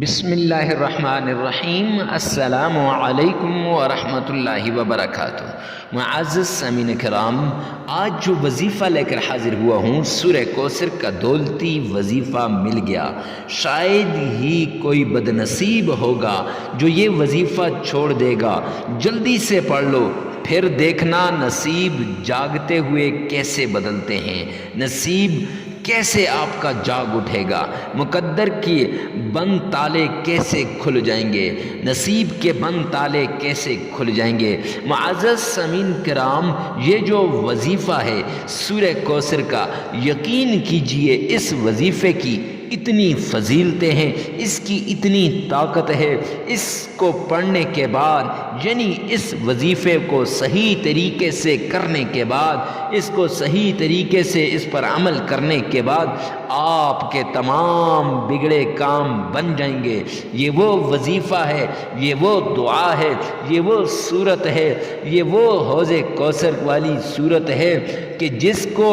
بسم اللہ الرحمن الرحیم۔ السلام علیکم ورحمۃ اللہ وبرکاتہ۔ معزز سامعین کرام، آج جو وظیفہ لے کر حاضر ہوا ہوں، سورہ کوثر کا دولتی وظیفہ مل گیا۔ شاید ہی کوئی بد نصیب ہوگا جو یہ وظیفہ چھوڑ دے گا۔ جلدی سے پڑھ لو، پھر دیکھنا نصیب جاگتے ہوئے کیسے بدلتے ہیں، نصیب کیسے آپ کا جاگ اٹھے گا، مقدر کے بند تالے کیسے کھل جائیں گے، نصیب کے بند تالے کیسے کھل جائیں گے۔ معزز سامعین کرام، یہ جو وظیفہ ہے سورہ کوثر کا، یقین کیجئے اس وظیفے کی اتنی فضیلتیں ہیں، اس کی اتنی طاقت ہے۔ اس کو پڑھنے کے بعد، یعنی اس وظیفے کو صحیح طریقے سے کرنے کے بعد، اس کو صحیح طریقے سے اس پر عمل کرنے کے بعد، آپ کے تمام بگڑے کام بن جائیں گے۔ یہ وہ وظیفہ ہے، یہ وہ دعا ہے، یہ وہ صورت ہے، یہ وہ حوض کوثر والی صورت ہے کہ جس کو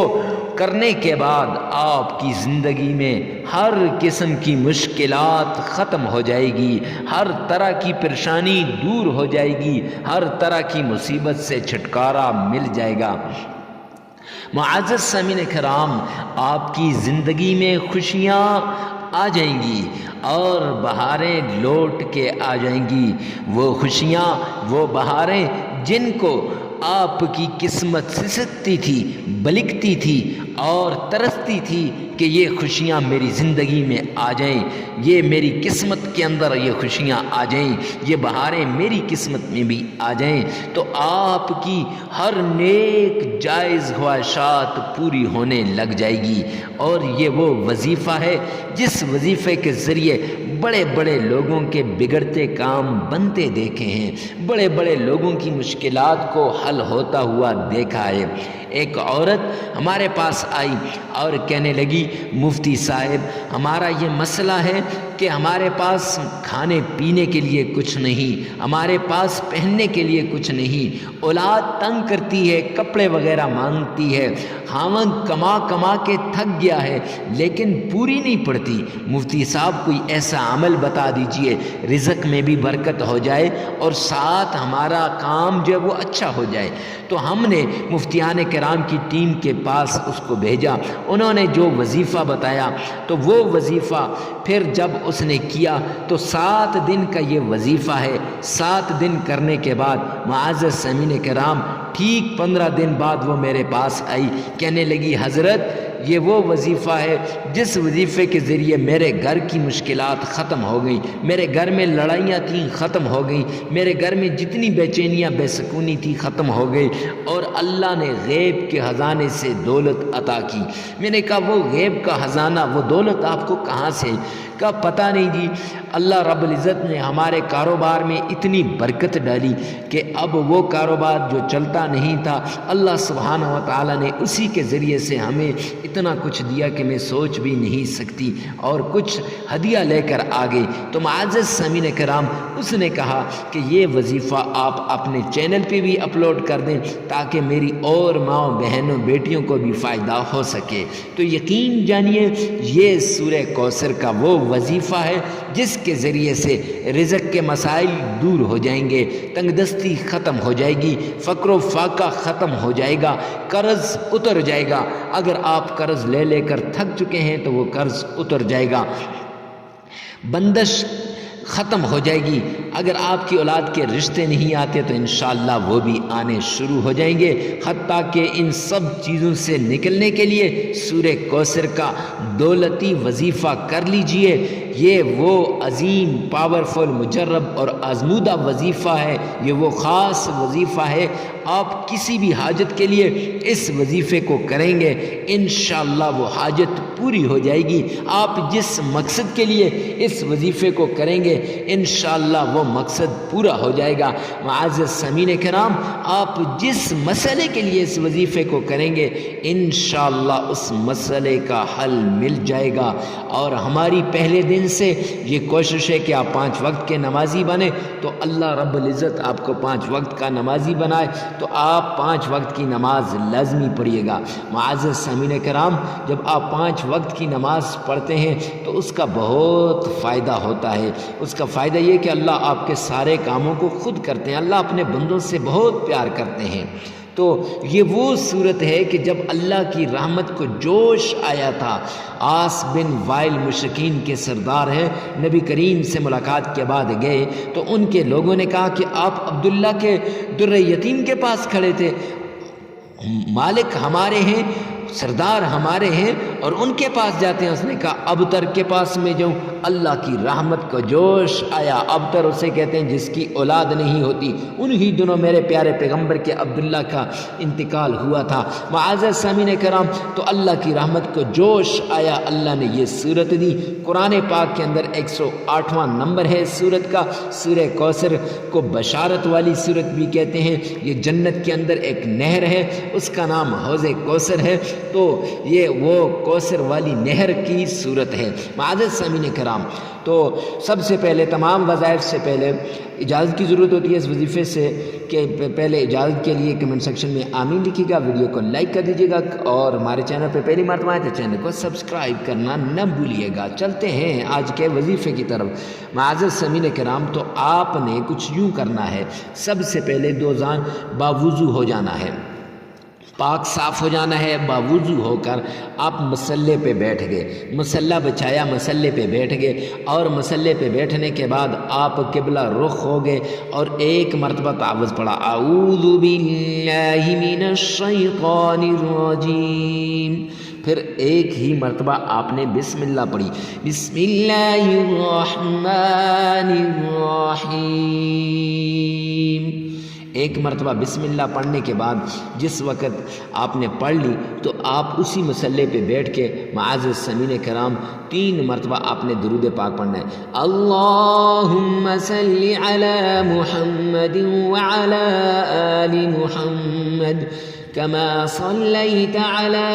کرنے کے بعد آپ کی زندگی میں ہر قسم کی مشکلات ختم ہو جائے گی، ہر طرح کی پریشانی دور ہو جائے گی، ہر طرح کی مصیبت سے چھٹکارا مل جائے گا۔ معزز سامعین کرام، آپ کی زندگی میں خوشیاں آ جائیں گی اور بہاریں لوٹ کے آ جائیں گی۔ وہ خوشیاں، وہ بہاریں جن کو آپ کی قسمت سسکتی تھی، بلکتی تھی اور ترستی تھی کہ یہ خوشیاں میری زندگی میں آ جائیں، یہ میری قسمت کے اندر یہ خوشیاں آ جائیں، یہ بہاریں میری قسمت میں بھی آ جائیں، تو آپ کی ہر نیک جائز خواہشات پوری ہونے لگ جائے گی۔ اور یہ وہ وظیفہ ہے جس وظیفے کے ذریعے بڑے بڑے لوگوں کے بگڑتے کام بنتے دیکھے ہیں، بڑے بڑے لوگوں کی مشکلات کو حل ہوتا ہوا دیکھا ہے۔ ایک عورت ہمارے پاس آئی اور کہنے لگی، مفتی صاحب، ہمارا یہ مسئلہ ہے کہ ہمارے پاس کھانے پینے کے لیے کچھ نہیں، ہمارے پاس پہننے کے لیے کچھ نہیں، اولاد تنگ کرتی ہے، کپڑے وغیرہ مانگتی ہے، خاوند کما کما کے تھک گیا ہے لیکن پوری نہیں پڑتی۔ مفتی صاحب کوئی ایسا عمل بتا دیجئے رزق میں بھی برکت ہو جائے اور ساتھ ہمارا کام جو ہے وہ اچھا ہو جائے۔ تو ہم نے مفتیان کرام کی ٹیم کے پاس اس کو بھیجا، انہوں نے جو وظیفہ بتایا تو وہ وظیفہ پھر جب اس نے کیا تو 7 دن کا یہ وظیفہ ہے۔ 7 دن کرنے کے بعد معزز سامعین کرام، ٹھیک 15 دن بعد وہ میرے پاس آئی، کہنے لگی، حضرت یہ وہ وظیفہ ہے جس وظیفے کے ذریعے میرے گھر کی مشکلات ختم ہو گئیں، میرے گھر میں لڑائیاں تھیں ختم ہو گئیں، میرے گھر میں جتنی بے چینیاں بے سکونی تھی ختم ہو گئی، اور اللہ نے غیب کے خزانے سے دولت عطا کی۔ میں نے کہا، وہ غیب کا خزانہ، وہ دولت آپ کو کہاں سے؟ کا پتہ نہیں جی، اللہ رب العزت نے ہمارے کاروبار میں اتنی برکت ڈالی کہ اب وہ کاروبار جو چلتا نہیں تھا، اللہ سبحانہ و تعالیٰ نے اسی کے ذریعے سے ہمیں اتنا کچھ دیا کہ میں سوچ بھی نہیں سکتی، اور کچھ ہدیہ لے کر آ گئی۔ تو معزز سامعین کرام، اس نے کہا کہ یہ وظیفہ آپ اپنے چینل پہ بھی اپلوڈ کر دیں تاکہ میری اور ماؤں بہنوں بیٹیوں کو بھی فائدہ ہو سکے۔ تو یقین جانیے، یہ سورہ کوثر کا وہ وظیفہ ہے جس کے ذریعے سے رزق کے مسائل دور ہو جائیں گے، تنگ دستی ختم ہو جائے گی، فقر و فاقہ ختم ہو جائے گا، قرض اتر جائے گا۔ اگر آپ قرض لے لے کر تھک چکے ہیں تو وہ قرض اتر جائے گا، بندش ختم ہو جائے گی۔ اگر آپ کی اولاد کے رشتے نہیں آتے تو انشاءاللہ وہ بھی آنے شروع ہو جائیں گے۔ حتیٰ کہ ان سب چیزوں سے نکلنے کے لیے سورہ کوثر کا دولتی وظیفہ کر لیجئے۔ یہ وہ عظیم، پاورفل، مجرب اور آزمودہ وظیفہ ہے، یہ وہ خاص وظیفہ ہے۔ آپ کسی بھی حاجت کے لیے اس وظیفے کو کریں گے، انشاءاللہ وہ حاجت پوری ہو جائے گی۔ آپ جس مقصد کے لیے اس وظیفے کو کریں گے گے انشاءاللہ وہ مقصد پورا ہو جائے گا۔ معزز سامعین کرام، آپ جس مسئلے کے لیے اس وظیفے کو کریں گے انشاءاللہ اس مسئلے کا حل مل جائے گا۔ اور ہماری پہلے دن سے یہ کوشش ہے کہ آپ 5 وقت کے نمازی بنیں، تو اللہ رب العزت آپ کو 5 وقت کا نمازی بنائے تو آپ 5 وقت کی نماز لازمی پڑھیے گا۔ معزز سامعین کرام، جب آپ 5 وقت کی نماز پڑھتے ہیں تو اس کا بہت فائدہ ہوتا ہے۔ اس کا فائدہ یہ کہ اللہ آپ کے سارے کاموں کو خود کرتے ہیں۔ اللہ اپنے بندوں سے بہت پیار کرتے ہیں۔ تو یہ وہ صورت ہے کہ جب اللہ کی رحمت کو جوش آیا تھا، عاص بن وائل مشرکین کے سردار ہیں، نبی کریم سے ملاقات کے بعد گئے تو ان کے لوگوں نے کہا کہ آپ عبداللہ کے در یتیم کے پاس کھڑے تھے، مالک ہمارے ہیں، سردار ہمارے ہیں اور ان کے پاس جاتے ہیں۔ اس نے کہا ابتر کے پاس میں جاؤں؟ اللہ کی رحمت کو جوش آیا۔ ابتر اسے کہتے ہیں جس کی اولاد نہیں ہوتی۔ انہی دنوں میرے پیارے پیغمبر کے عبداللہ کا انتقال ہوا تھا۔ معزز سامعین کرام، تو اللہ کی رحمت کو جوش آیا، اللہ نے یہ صورت دی۔ قرآن پاک کے اندر 108واں نمبر ہے صورت کا۔ سورہ کوثر کو بشارت والی صورت بھی کہتے ہیں۔ یہ جنت کے اندر ایک نہر ہے، اس کا نام حوض کوثر ہے، تو یہ وہ کوثر والی نہر کی صورت ہے۔ معزز سامعین کرام، تو سب سے پہلے تمام وظائف سے پہلے اجازت کی ضرورت ہوتی ہے اس وظیفے سے کہ پہلے اجازت کے لیے کمنٹ سیکشن میں آمین لکھیے گا، ویڈیو کو لائک کر دیجیے گا اور ہمارے چینل پہ پہلی مرتبہ آئے تو چینل کو سبسکرائب کرنا نہ بھولیے گا۔ چلتے ہیں آج کے وظیفے کی طرف۔ معزز سامعین کرام، تو آپ نے کچھ یوں کرنا ہے، سب سے پہلے دوزان باوضو ہو جانا ہے، پاک صاف ہو جانا ہے۔ باوضو ہو کر آپ مسلے پہ بیٹھ گئے، مسلح بچھایا، مسلے پہ بیٹھ گئے اور مسلے پہ بیٹھنے کے بعد آپ قبلہ رخ ہو گئے اور ایک مرتبہ تعوذ پڑھا، اعوذ باللہ من الشیطان الرجیم۔ پھر ایک ہی مرتبہ آپ نے بسم اللہ پڑھی، بسم اللہ الرحمن الرحیم۔ ایک مرتبہ بسم اللہ پڑھنے کے بعد جس وقت آپ نے پڑھ لی تو آپ اسی مسلے پہ بیٹھ کے معزز سامعین کرام 3 مرتبہ آپ نے درود پاک پڑھنا ہے۔ اللہم صلی علی محمد وعلی آل محمد كما صليت على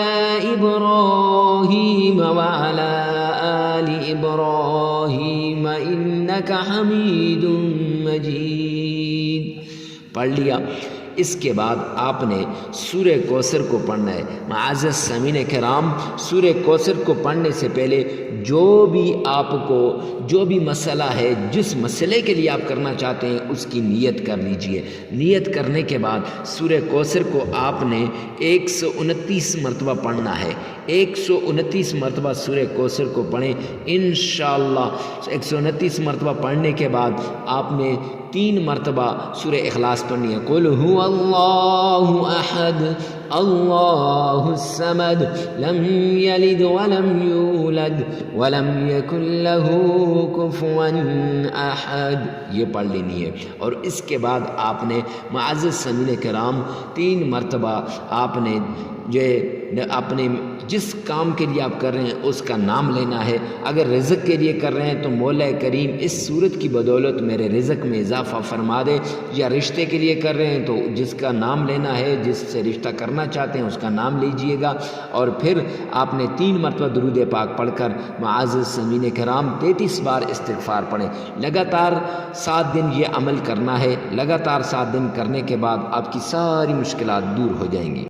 إبراهيم وعلى آل إبراهيم إنك حميد مجيد۔ پڑھ لیا۔ اس کے بعد آپ نے سورہ کوثر کو پڑھنا ہے۔ معزز سامعین کرام، سورہ کوثر کو پڑھنے سے پہلے جو بھی آپ کو جو بھی مسئلہ ہے، جس مسئلے کے لیے آپ کرنا چاہتے ہیں اس کی نیت کر لیجئے۔ نیت کرنے کے بعد سورہ کوثر کو آپ نے 129 مرتبہ پڑھنا ہے۔ 129 مرتبہ سورہ کوثر کو پڑھیں انشاءاللہ۔ 129 مرتبہ پڑھنے کے بعد آپ نے 3 مرتبہ سورہ اخلاص پڑھنی ہے۔ قل هو اللہ احد اللہ الصمد لم یلد ولم یولد ولم یکن له کفوا احد، یہ پڑھ لینی ہے۔ اور اس کے بعد آپ نے معزز سامعین کرام 3 مرتبہ آپ نے اپنے جس کام کے لیے آپ کر رہے ہیں اس کا نام لینا ہے۔ اگر رزق کے لیے کر رہے ہیں تو مولا کریم اس صورت کی بدولت میرے رزق میں اضافہ فرما دے، یا رشتے کے لیے کر رہے ہیں تو جس کا نام لینا ہے، جس سے رشتہ کرنا چاہتے ہیں اس کا نام لیجئے گا۔ اور پھر آپ نے 3 مرتبہ درود پاک پڑھ کر معزز سامعین کرام 33 بار استغفار پڑھیں۔ لگاتار 7 دن یہ عمل کرنا ہے۔ لگاتار 7 دن کرنے کے بعد آپ کی ساری مشکلات دور ہو جائیں گی۔